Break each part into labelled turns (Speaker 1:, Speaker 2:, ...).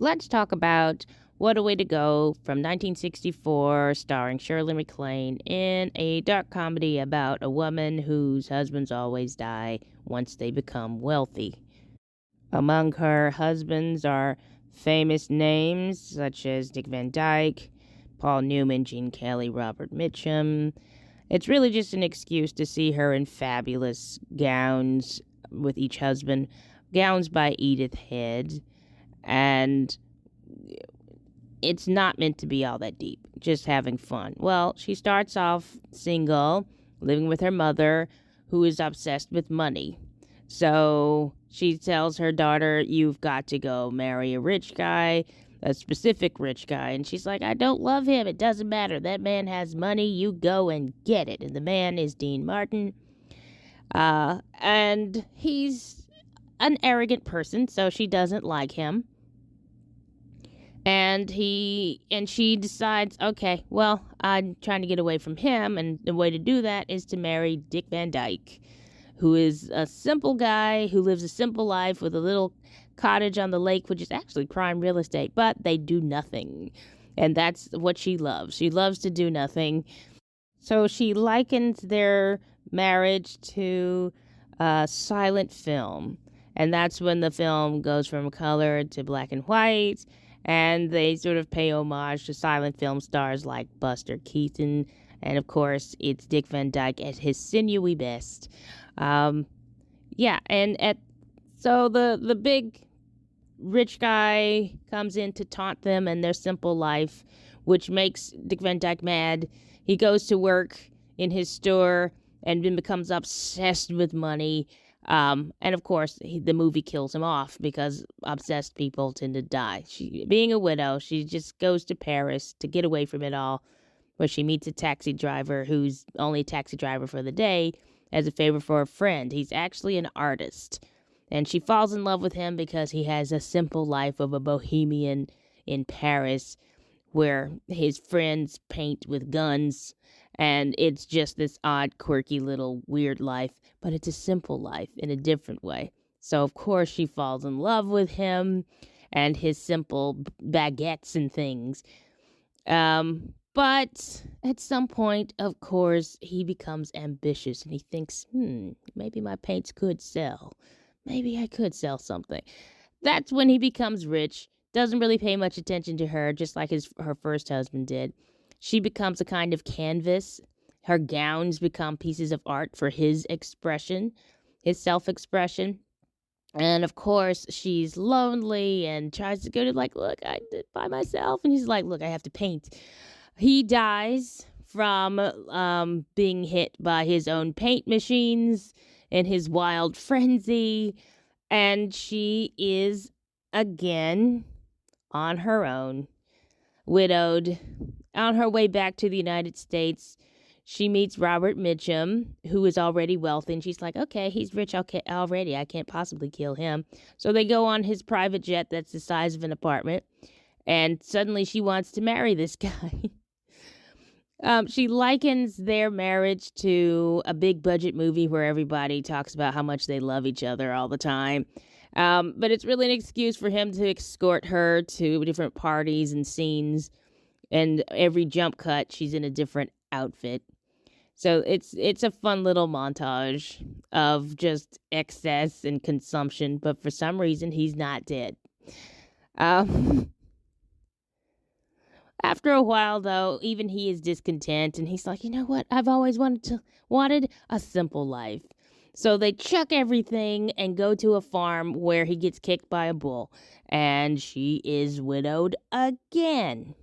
Speaker 1: Let's talk about What a Way to Go from 1964, starring Shirley MacLaine in a dark comedy about a woman whose husbands always die once they become wealthy. Among her husbands are famous names such as Dick Van Dyke, Paul Newman, Gene Kelly, Robert Mitchum. It's really just an excuse to see her in fabulous gowns with each husband, gowns by Edith Head, and it's not meant to be all that deep, just having fun. Well, she starts off single, living with her mother, who is obsessed with money. So she tells her daughter, "You've got to go marry a rich guy, a specific rich guy." And she's like, "I don't love him. It doesn't matter. That man has money. You go and get it." And the man is Dean Martin. And he's an arrogant person, so she doesn't like him. And she decides, okay, well, I'm trying to get away from him, and the way to do that is to marry Dick Van Dyke, who is a simple guy who lives a simple life with a little cottage on the lake, which is actually prime real estate, but they do nothing. And that's what she loves. She loves to do nothing. So she likens their marriage to a silent film. And that's when the film goes from color to black and white. And they sort of pay homage to silent film stars like Buster Keaton. And of course, it's Dick Van Dyke at his sinewy best. Um, yeah, and at so the big rich guy comes in to taunt them and their simple life, which makes Dick Van Dyke mad. He goes to work in his store and then becomes obsessed with money. And of course, the movie kills him off because obsessed people tend to die. She, being a widow, she just goes to Paris to get away from it all, where she meets a taxi driver who's only a taxi driver for the day as a favor for a friend. He's actually an artist. And she falls in love with him because he has a simple life of a bohemian in Paris where his friends paint with guns. And it's just this odd, quirky little weird life, but it's a simple life in a different way. So, of course, she falls in love with him and his simple baguettes and things. But at some point, of course, he becomes ambitious and he thinks, maybe my paints could sell. Maybe I could sell something. That's when he becomes rich, doesn't really pay much attention to her, just like her first husband did. She becomes a kind of canvas. Her gowns become pieces of art for his expression, his self expression. And of course, she's lonely and tries to go to, like, look, I did it by myself. And he's like, look, I have to paint. He dies from being hit by his own paint machines in his wild frenzy. And she is again on her own, widowed. On her way back to the United States, she meets Robert Mitchum, who is already wealthy, and she's like, okay, he's rich already. I can't possibly kill him. So they go on his private jet that's the size of an apartment, and suddenly she wants to marry this guy. She likens their marriage to a big budget movie where everybody talks about how much they love each other all the time. But it's really an excuse for him to escort her to different parties and scenes. And every jump cut, she's in a different outfit. So it's a fun little montage of just excess and consumption. But for some reason, he's not dead. Um, After a while, though, even he is discontent, and he's like, you know what? I've always wanted a simple life. So they chuck everything and go to a farm where he gets kicked by a bull, and she is widowed again.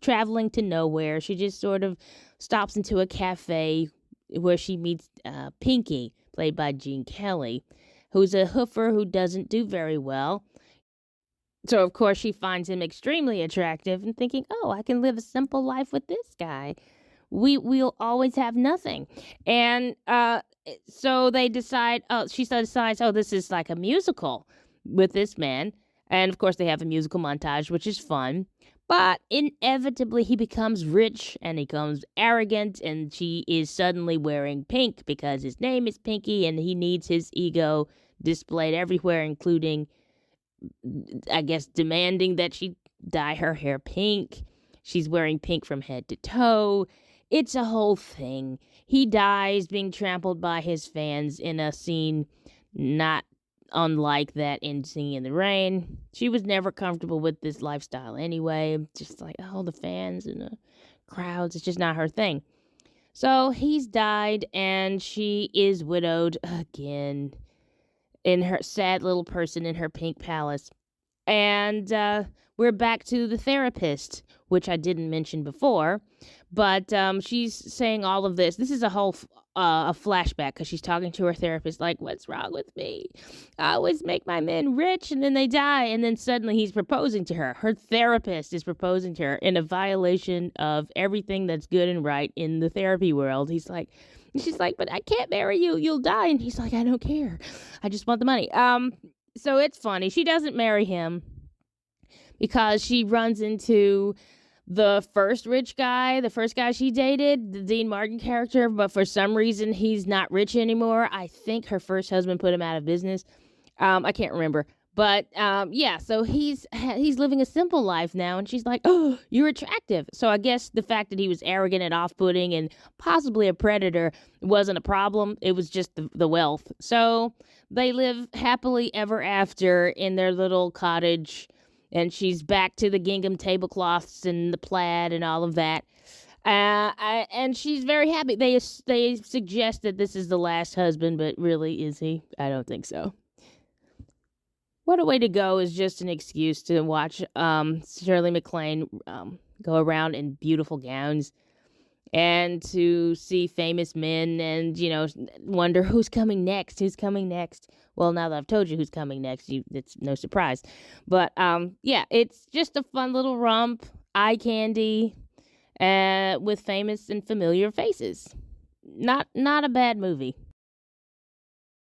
Speaker 1: Traveling to nowhere, she just sort of stops into a cafe where she meets Pinky, played by Gene Kelly, who's a hoofer who doesn't do very well. So, of course, she finds him extremely attractive and thinking, oh, I can live a simple life with this guy. We'll always have nothing. And so they decide, she decides, oh, this is like a musical with this man. And of course, they have a musical montage, which is fun. But inevitably, he becomes rich and he becomes arrogant, and she is suddenly wearing pink because his name is Pinky and he needs his ego displayed everywhere, including I guess, demanding that she dye her hair pink. She's wearing pink from head to toe. It's a whole thing. He dies being trampled by his fans in a scene not unlike that in Singing in the Rain. She was never comfortable with this lifestyle anyway. Just like, oh, the fans and the crowds. It's just not her thing. So he's died, and she is widowed again in her sad little person in her pink palace. And we're back to the therapist, which I didn't mention before. But she's saying all of this. This is a whole a flashback because she's talking to her therapist like, what's wrong with me? I always make my men rich and then they die. And then suddenly he's proposing to her. Her therapist is proposing to her in a violation of everything that's good and right in the therapy world. She's like, but I can't marry you. You'll die. And he's like, I don't care. I just want the money. So it's funny. She doesn't marry him because she runs into the first rich guy, the first guy she dated, the Dean Martin character, but for some reason he's not rich anymore. I think her first husband put him out of business. I can't remember. But yeah, so he's living a simple life now, and she's like, oh, you're attractive. So I guess the fact that he was arrogant and off-putting and possibly a predator wasn't a problem. It was just the wealth. So they live happily ever after in their little cottage, and she's back to the gingham tablecloths and the plaid and all of that. And she's very happy. They suggest that this is the last husband, but really, is he? I don't think so. What a Way to Go is just an excuse to watch Shirley MacLaine go around in beautiful gowns and to see famous men and, wonder who's coming next. Well, now that I've told you who's coming next, it's no surprise. But, yeah, it's just a fun little romp, eye candy, with famous and familiar faces. Not a bad movie.